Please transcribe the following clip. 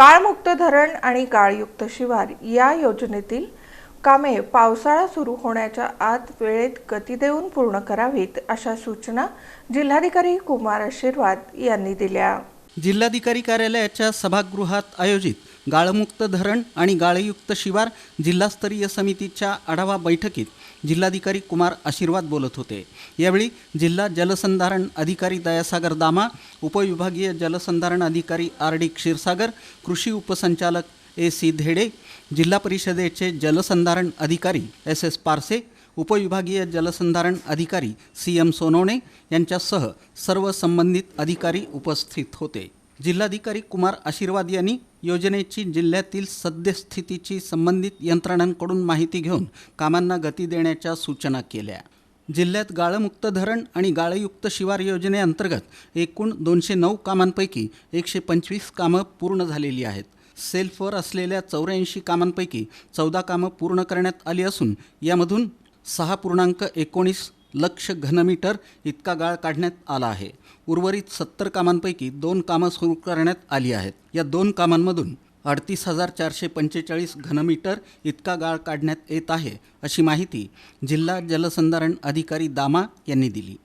गाळमुक्त धरण आणि गाळयुक्त शिवार या योजनेतील कामे पावसाळा सुरू होण्याच्या आत वेळेत गती देऊन पूर्ण करावीत अशा सूचना जिल्हाधिकारी कुमार आशीर्वाद यांनी दिल्या। जिल्हाधिकारी कार्यालयाच्या सभागृहात आयोजित गाळमुक्त धरण आणि गाळयुक्त शिवार जिल्हास्तरीय समितीच्या आढावा बैठकीत जिल्हाधिकारी कुमार आशीर्वाद बोलत होते। यावेळी जिल्हा जलसंधारण अधिकारी दयासागर दामा, उपविभागीय जलसंधारण अधिकारी आर.डी. क्षीरसागर, कृषी उपसंचालक ए.सी. धेडे, जिल्हा परिषदेचे जलसंधारण अधिकारी एस.एस. पारसे, उपविभागीय जलसंधारण अधिकारी सी.एम. सोनवणे यांच्यासह सर्व संबंधित अधिकारी उपस्थित होते। जिल्हाधिकारी कुमार आशीर्वाद यांनी योजनेची जिल्ह्यातील सद्यस्थितीची संबंधित यंत्रणांकडून माहिती घेऊन कामांना गती देण्याच्या सूचना केल्या। जिल्ह्यात गाळमुक्त धरण आणि गाळयुक्त शिवार योजनेअंतर्गत एकूण 209 कामांपैकी 125 कामं पूर्ण झालेली आहेत। सेल्फवर असलेल्या 84 कामांपैकी 14 कामं पूर्ण करण्यात आली असून यामधून 6.19 लक्ष घनमीटर इतका गाळ काढण्यात आला आहे। उर्वरित 70 कामांपैकी 2 कामं सुरू करण्यात आली आहेत। या 2 कामांमधून 38,445 घनमीटर इतका गाळ काढण्यात येत आहे, अशी माहिती जिल्हा जलसंधारण अधिकारी दामा यांनी दिली।